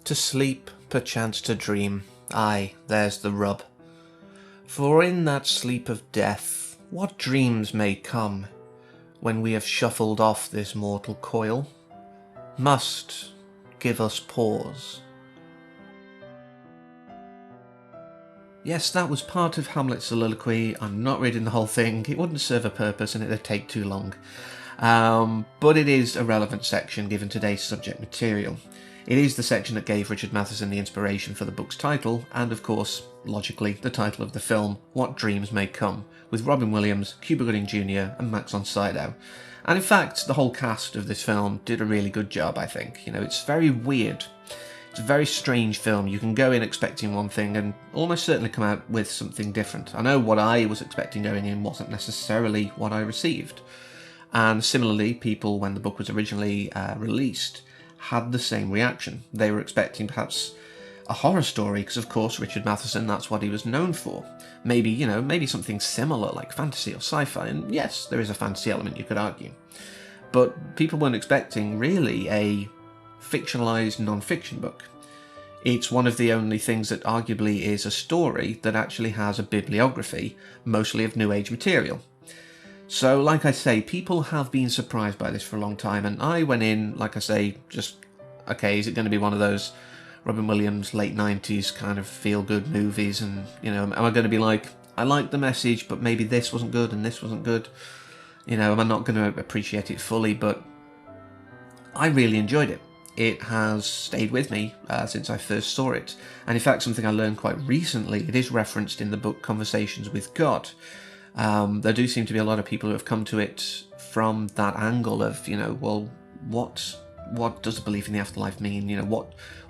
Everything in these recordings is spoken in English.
To sleep, perchance to dream, aye, there's the rub. For in that sleep of death, what dreams may come, when we have shuffled off this mortal coil, must give us pause. Yes, that was part of Hamlet's soliloquy. I'm not reading the whole thing, it wouldn't serve a purpose and it'd take too long. But it is a relevant section given today's subject material. It is the section that gave Richard Matheson the inspiration for the book's title, and of course, logically, the title of the film, What Dreams May Come, with Robin Williams, Cuba Gooding Jr. and Max von Sydow. And in fact, the whole cast of this film did a really good job, I think. You know, it's very weird. It's a very strange film. You can go in expecting one thing and almost certainly come out with something different. I know what I was expecting going in wasn't necessarily what I received. And similarly, people, when the book was originally released, had the same reaction. They were expecting perhaps a horror story, because of course Richard Matheson, that's what he was known for. Maybe, you know, maybe something similar like fantasy or sci-fi, and yes, there is a fantasy element, you could argue. But people weren't expecting really a fictionalized non-fiction book. It's one of the only things that arguably is a story that actually has a bibliography, mostly of New Age material. So, like I say, people have been surprised by this for a long time, and I went in, like I say, just, okay, is it going to be one of those Robin Williams late 90s kind of feel-good movies, and, you know, am I going to be like, I like the message, but maybe this wasn't good and this wasn't good? You know, am I not going to appreciate it fully? But I really enjoyed it. It has stayed with me since I first saw it, and in fact, something I learned quite recently, it is referenced in the book Conversations with God. There do seem to be a lot of people who have come to it from that angle of, you know, well, what does belief in the afterlife mean? You know,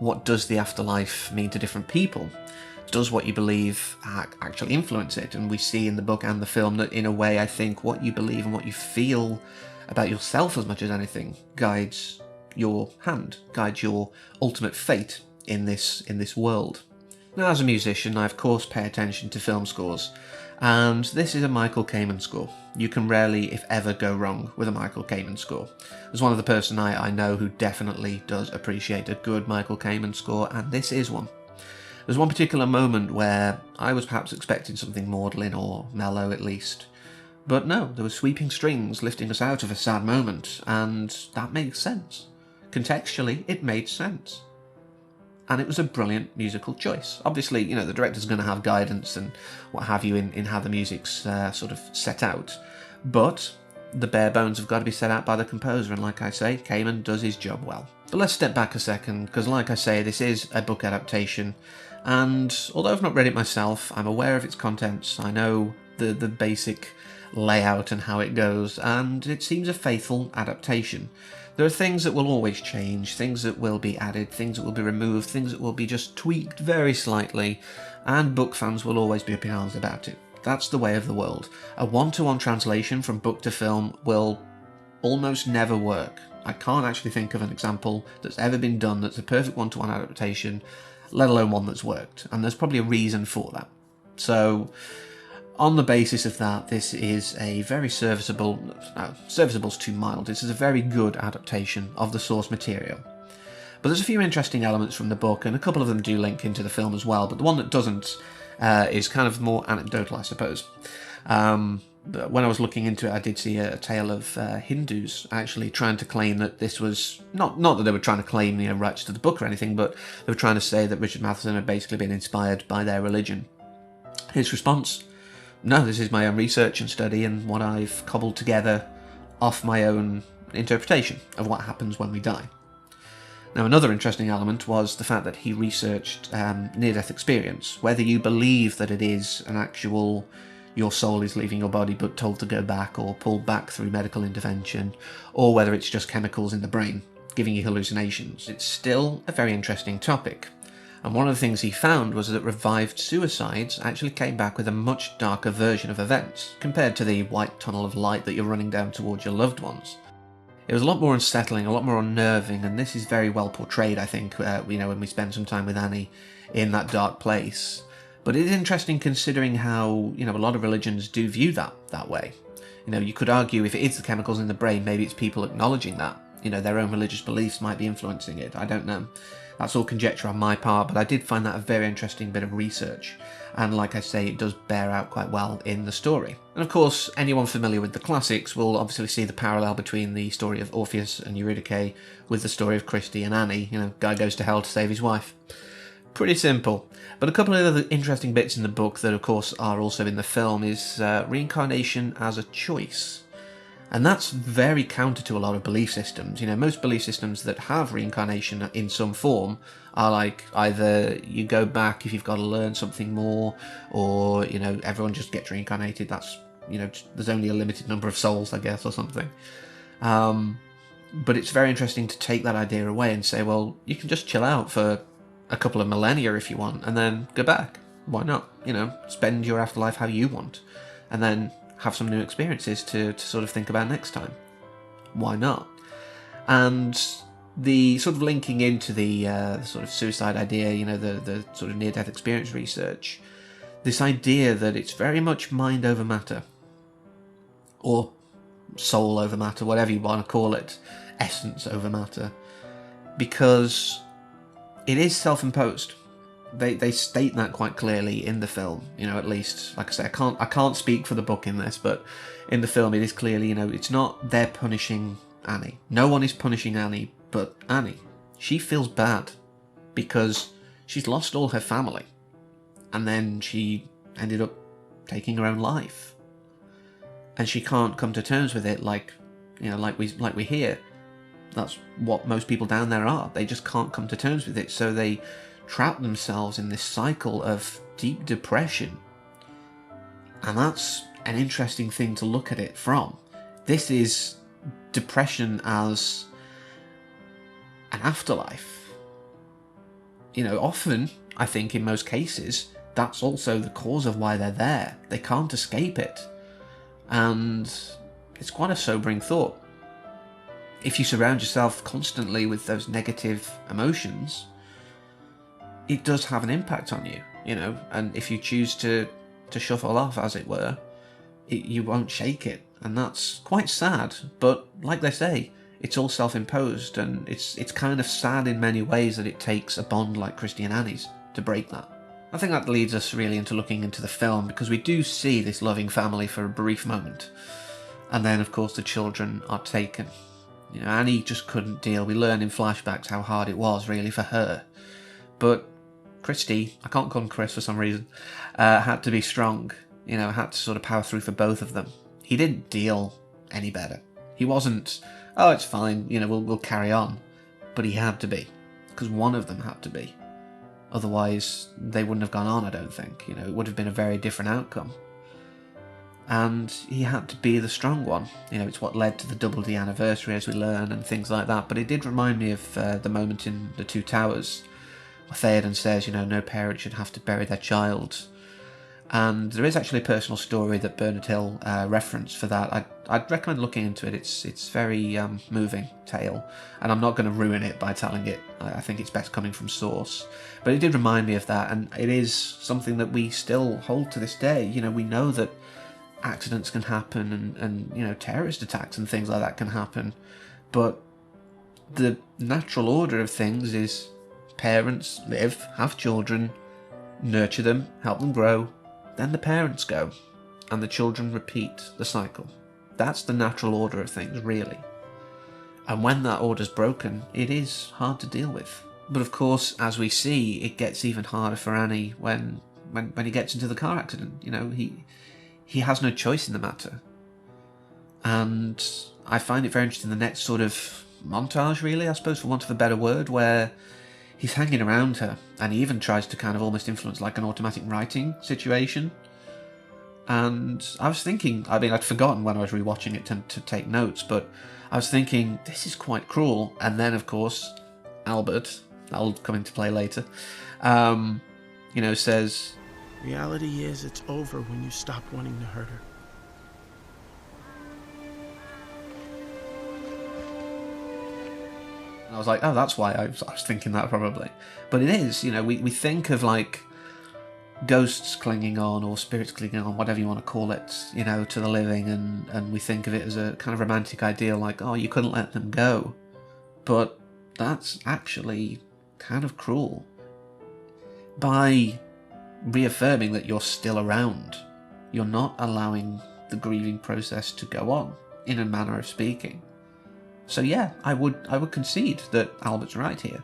what does the afterlife mean to different people? Does what you believe actually influence it? And we see in the book and the film that, in a way, I think what you believe and what you feel about yourself as much as anything guides your hand, guides your ultimate fate in this world. Now, as a musician, I of course pay attention to film scores. And this is a Michael Kamen score. You can rarely, if ever, go wrong with a Michael Kamen score. There's one other person I know who definitely does appreciate a good Michael Kamen score, and this is one. There's one particular moment where I was perhaps expecting something maudlin or mellow at least. But no, there were sweeping strings lifting us out of a sad moment, and that makes sense. Contextually, it made sense. And it was a brilliant musical choice. Obviously, you know, the director's going to have guidance and what have you in how the music's sort of set out. But the bare bones have got to be set out by the composer, and like I say, Kamen does his job well. But let's step back a second, because like I say, this is a book adaptation, and although I've not read it myself, I'm aware of its contents. I know the basic layout and how it goes, and it seems a faithful adaptation. There are things that will always change, things that will be added, things that will be removed, things that will be just tweaked very slightly, and book fans will always be up in arms about it. That's the way of the world. A one-to-one translation from book to film will almost never work. I can't actually think of an example that's ever been done that's a perfect one-to-one adaptation, let alone one that's worked, and there's probably a reason for that. So, on the basis of that, this is a very serviceable's too mild, this is a very good adaptation of the source material. But there's a few interesting elements from the book, and a couple of them do link into the film as well, but the one that doesn't is kind of more anecdotal, I suppose. But when I was looking into it, I did see a tale of Hindus actually trying to claim that this was, not that they were trying to claim, you know, rights to the book or anything, but they were trying to say that Richard Matheson had basically been inspired by their religion. His response: no, this is my own research and study and what I've cobbled together off my own interpretation of what happens when we die. Now, another interesting element was the fact that he researched near-death experience, whether you believe that it is an actual, your soul is leaving your body but told to go back or pulled back through medical intervention, or whether it's just chemicals in the brain giving you hallucinations. It's still a very interesting topic. And one of the things he found was that revived suicides actually came back with a much darker version of events, compared to the white tunnel of light that you're running down towards your loved ones. It was a lot more unsettling, a lot more unnerving, and this is very well portrayed, I think, you know, when we spend some time with Annie in that dark place. But it is interesting considering how, you know, a lot of religions do view that way. You know, you could argue if it is the chemicals in the brain, maybe it's people acknowledging that. You know, their own religious beliefs might be influencing it, I don't know. That's all conjecture on my part, but I did find that a very interesting bit of research. And like I say, it does bear out quite well in the story. And of course, anyone familiar with the classics will obviously see the parallel between the story of Orpheus and Eurydice with the story of Christie and Annie. Guy goes to hell to save his wife. Pretty simple. But a couple of other interesting bits in the book that of course are also in the film is reincarnation as a choice. And that's very counter to a lot of belief systems. Most belief systems that have reincarnation in some form are like either you go back if you've got to learn something more, or, everyone just gets reincarnated. That's, there's only a limited number of souls, I guess, or something. But it's very interesting to take that idea away and say, well, you can just chill out for a couple of millennia if you want, and then go back. Why not? Spend your afterlife how you want, and then have some new experiences to sort of think about next time. Why not? And the sort of linking into the sort of suicide idea, the sort of near-death experience research, this idea that it's very much mind over matter, or soul over matter, whatever you want to call it, essence over matter, because it is self-imposed. They state that quite clearly in the film, at least. Like I say, I can't speak for the book in this, but in the film it is clearly, it's not they're punishing Annie. No one is punishing Annie but Annie. She feels bad because she's lost all her family, and then she ended up taking her own life, and she can't come to terms with it. Like we hear, that's what most people down there are. They just can't come to terms with it, so they trap themselves in this cycle of deep depression. And that's an interesting thing to look at it from. This is depression as an afterlife. Often, I think in most cases, that's also the cause of why they're there. They can't escape it. And it's quite a sobering thought. If you surround yourself constantly with those negative emotions, it does have an impact on you, and if you choose to shuffle off, as it were, you won't shake it, and that's quite sad. But like they say, it's all self-imposed, and it's kind of sad in many ways that it takes a bond like Christie and Annie's to break that. I think that leads us really into looking into the film, because we do see this loving family for a brief moment, and then of course the children are taken. Annie just couldn't deal. We learn in flashbacks how hard it was really for her, but Christie, I can't call him Chris for some reason, had to be strong, had to sort of power through for both of them. He didn't deal any better. He wasn't, oh, it's fine, we'll carry on. But he had to be, because one of them had to be. Otherwise, they wouldn't have gone on, I don't think. It would have been a very different outcome. And he had to be the strong one. It's what led to the Double D anniversary, as we learn, and things like that. But it did remind me of the moment in The Two Towers, Theoden says, no parent should have to bury their child. And there is actually a personal story that Bernard Hill referenced for that. I'd recommend looking into it. It's very moving tale, and I'm not going to ruin it by telling it. I think it's best coming from source. But it did remind me of that, and it is something that we still hold to this day. We know that accidents can happen, and terrorist attacks and things like that can happen, but the natural order of things is parents live, have children, nurture them, help them grow, then the parents go, and the children repeat the cycle. That's the natural order of things, really. And when that order's broken, it is hard to deal with. But of course, as we see, it gets even harder for Annie when he gets into the car accident. He has no choice in the matter. And I find it very interesting, the next sort of montage, really, I suppose, for want of a better word, where he's hanging around her, and he even tries to kind of almost influence like an automatic writing situation. And I was thinking, I'd forgotten when I was rewatching it to take notes, but I was thinking, this is quite cruel. And then, of course, Albert, that'll come into play later, says, reality is it's over when you stop wanting to hurt her. And I was like, oh, that's why I was thinking that probably. But it is, we think of like ghosts clinging on, or spirits clinging on, whatever you want to call it, to the living, and we think of it as a kind of romantic ideal, like, oh, you couldn't let them go. But that's actually kind of cruel. By reaffirming that you're still around, you're not allowing the grieving process to go on, in a manner of speaking. So yeah, I would concede that Albert's right here.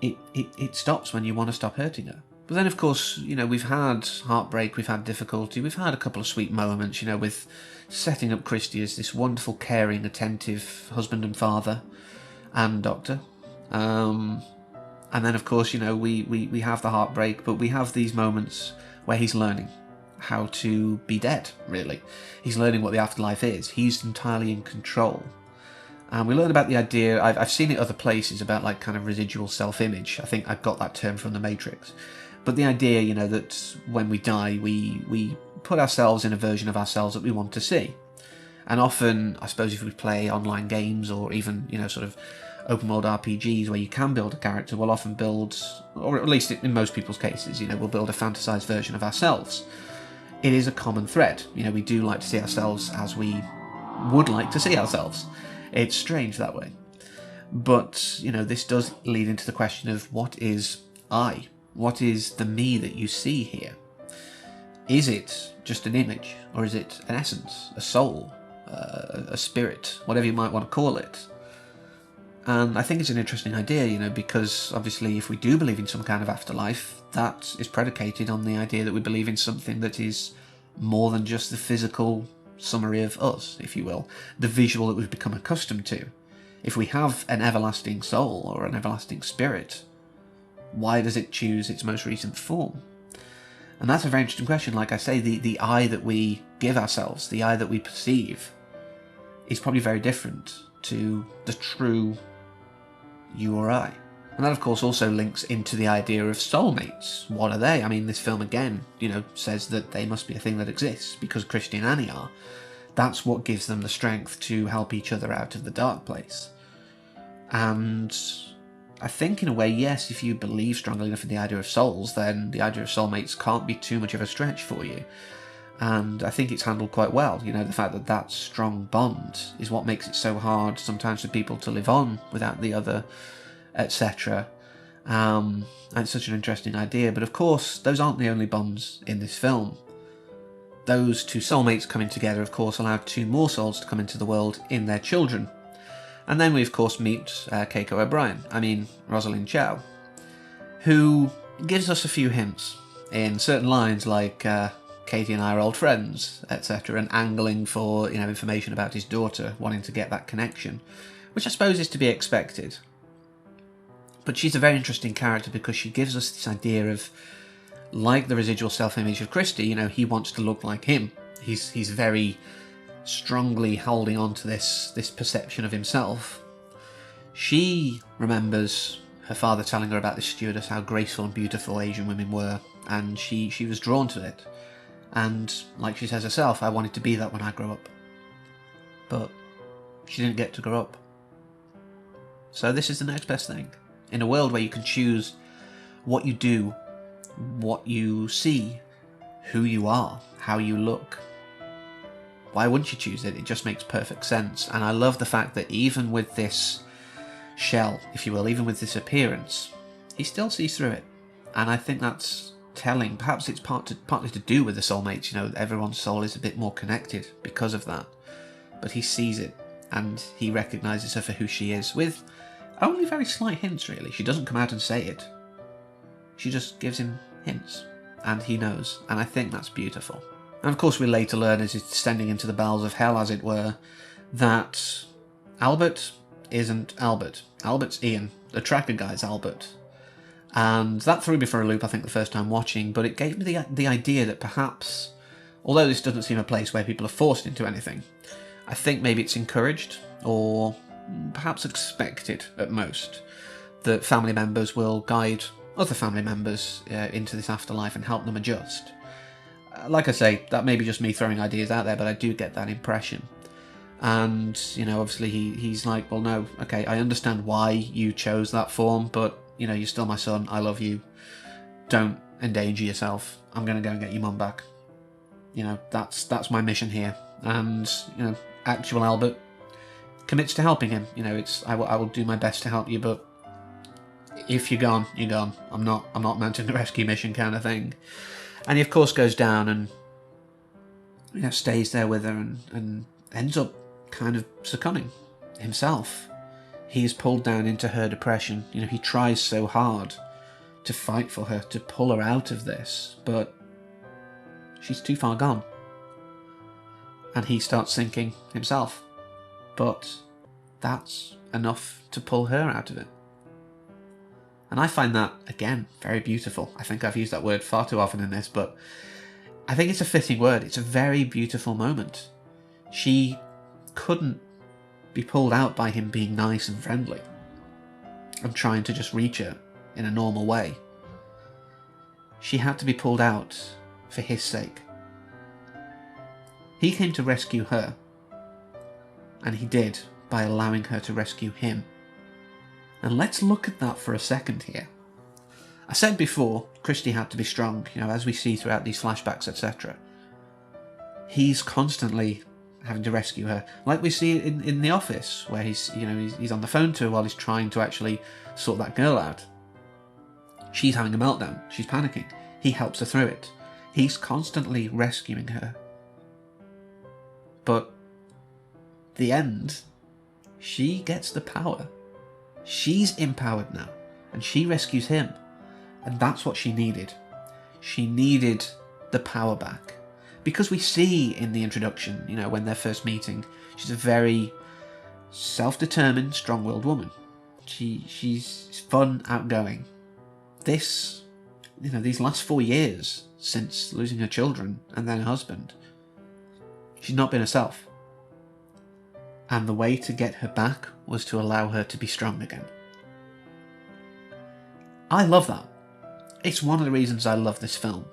It stops when you want to stop hurting her. But then, of course, we've had heartbreak, we've had difficulty, we've had a couple of sweet moments, with setting up Christie as this wonderful, caring, attentive husband and father and doctor. And then, of course, we have the heartbreak, but we have these moments where he's learning how to be dead, really. He's learning what the afterlife is. He's entirely in control. And we learn about the idea, I've seen it other places, about like kind of residual self-image. I think I've got that term from The Matrix. But the idea, that when we die, we put ourselves in a version of ourselves that we want to see. And often, I suppose, if we play online games or even, sort of open world RPGs where you can build a character, we'll often build, or at least in most people's cases, we'll build a fantasized version of ourselves. It is a common thread. We do like to see ourselves as we would like to see ourselves. It's strange that way. But, this does lead into the question of what is I? What is the me that you see here? Is it just an image? Or is it an essence, a soul, a spirit, whatever you might want to call it? And I think it's an interesting idea, because obviously if we do believe in some kind of afterlife, that is predicated on the idea that we believe in something that is more than just the physical summary of us, if you will, the visual that we've become accustomed to. If we have an everlasting soul or an everlasting spirit, why does it choose its most recent form? And that's a very interesting question. Like I say, the I that we give ourselves, the I that we perceive, is probably very different to the true you or I. And that, of course, also links into the idea of soulmates. What are they? I mean, this film, again, says that they must be a thing that exists, because Christy and Annie are. That's what gives them the strength to help each other out of the dark place. And I think, in a way, yes, if you believe strongly enough in the idea of souls, then the idea of soulmates can't be too much of a stretch for you. And I think it's handled quite well. The fact that that strong bond is what makes it so hard sometimes for people to live on without the other, etc. And it's such an interesting idea. But of course, those aren't the only bonds in this film. Those two soulmates coming together, of course, allowed two more souls to come into the world in their children. And then we, of course, meet Rosalind Chow, who gives us a few hints in certain lines like, Katie and I are old friends, etc., and angling for, information about his daughter, wanting to get that connection, which I suppose is to be expected. But she's a very interesting character because she gives us this idea of, like the residual self-image of Christie, he wants to look like him. He's very strongly holding on to this perception of himself. She remembers her father telling her about this stewardess, how graceful and beautiful Asian women were, and she was drawn to it. And, like she says herself, I wanted to be that when I grow up. But she didn't get to grow up. So this is the next best thing. In a world where you can choose what you do, what you see, who you are, how you look, why wouldn't you choose it? It just makes perfect sense. And I love the fact that even with this shell, if you will, even with this appearance, he still sees through it. And I think that's telling. Perhaps it's partly to do with the soulmates. Everyone's soul is a bit more connected because of that. But he sees it, and he recognises her for who she is, with only very slight hints, really. She doesn't come out and say it. She just gives him hints, and he knows, and I think that's beautiful. And of course we later learn, as he's descending into the bowels of hell, as it were, that Albert isn't Albert. Albert's Ian. The tracker guy's Albert. And that threw me for a loop, I think, the first time watching, but it gave me the idea that perhaps, although this doesn't seem a place where people are forced into anything, I think maybe it's encouraged, or perhaps expected at most, that family members will guide other family members into this afterlife and help them adjust. Like I say, that may be just me throwing ideas out there, but I do get that impression. And, obviously he's like, well, no, okay, I understand why you chose that form, but, you're still my son, I love you, don't endanger yourself, I'm going to go and get your mum back. That's my mission here. And, actual Albert commits to helping him. I will do my best to help you, but if you're gone, you're gone. I'm not mounting a rescue mission kind of thing. And he of course goes down and, you know, stays there with her and ends up kind of succumbing himself. He is pulled down into her depression. You know, he tries so hard to fight for her, to pull her out of this, but she's too far gone. And he starts sinking himself. But that's enough to pull her out of it. And I find that, again, very beautiful. I think I've used that word far too often in this, but I think it's a fitting word. It's a very beautiful moment. She couldn't be pulled out by him being nice and friendly and trying to just reach her in a normal way. She had to be pulled out for his sake. He came to rescue her, and he did by allowing her to rescue him. And let's look at that for a second here. I said before, Christie had to be strong, you know, as we see throughout these flashbacks, etc. He's constantly having to rescue her, like we see in The Office, where he's on the phone to her while he's trying to actually sort that girl out. She's having a meltdown. She's panicking. He helps her through it. He's constantly rescuing her. But the end, she gets the power. She's empowered now, and she rescues him. And that's what she needed. She needed the power back. Because we see in the introduction, you know, when they're first meeting, she's a very self-determined, strong-willed woman. She's fun, outgoing. This, you know, these last 4 years since losing her children and then her husband, she's not been herself. And the way to get her back was to allow her to be strong again. I love that. It's one of the reasons I love this film.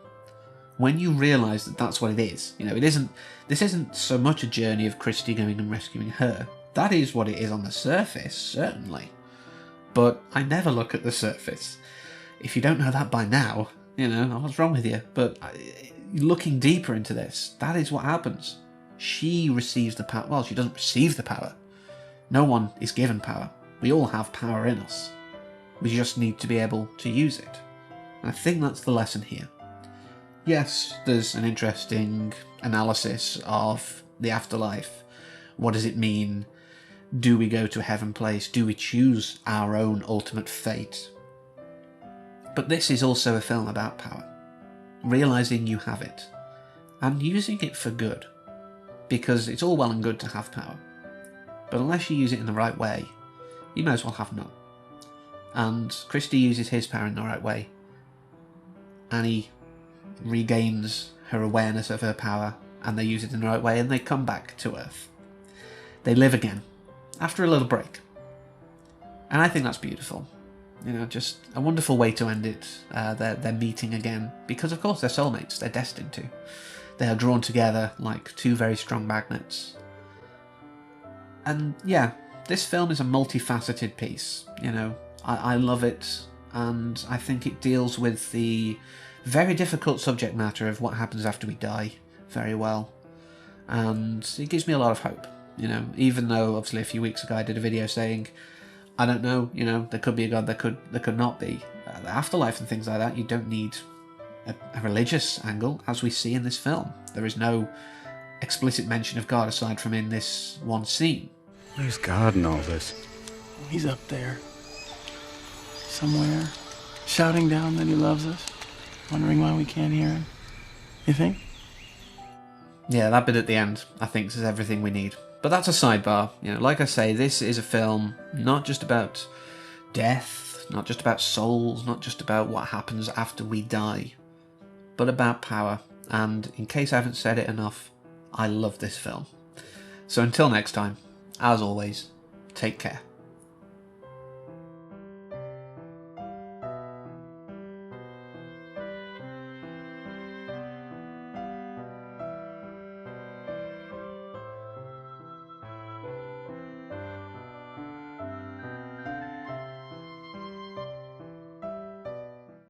When you realise that that's what it is, you know, this isn't so much a journey of Christie going and rescuing her. That is what it is on the surface, certainly. But I never look at the surface. If you don't know that by now, you know, what's wrong with you? But looking deeper into this, that is what happens. She receives the power. Well, she doesn't receive the power. No one is given power. We all have power in us. We just need to be able to use it. And I think that's the lesson here. Yes, there's an interesting analysis of the afterlife. What does it mean? Do we go to a heaven place? Do we choose our own ultimate fate? But this is also a film about power. Realising you have it. And using it for good. Because it's all well and good to have power. But unless you use it in the right way, you may as well have none. And Christie uses his power in the right way. And he regains her awareness of her power, and they use it in the right way, and they come back to Earth. They live again, after a little break. And I think that's beautiful. You know, just a wonderful way to end it. They're meeting again, because of course they're soulmates, they're destined to. They are drawn together like two very strong magnets. And yeah, this film is a multifaceted piece, you know. I love it, and I think it deals with the very difficult subject matter of what happens after we die very well. And it gives me a lot of hope, you know, even though obviously a few weeks ago I did a video saying, I don't know, you know, there could be a God, there could not be. The afterlife and things like that, you don't need a religious angle, as we see in this film. There is no explicit mention of God aside from in this one scene. Where's God in all this? He's up there. Somewhere. Shouting down that he loves us. Wondering why we can't hear him. You think? Yeah, that bit at the end, I think, is everything we need. But that's a sidebar. You know, like I say, this is a film not just about death, not just about souls, not just about what happens after we die, but about power. And in case I haven't said it enough, I love this film. So until next time, as always, take care.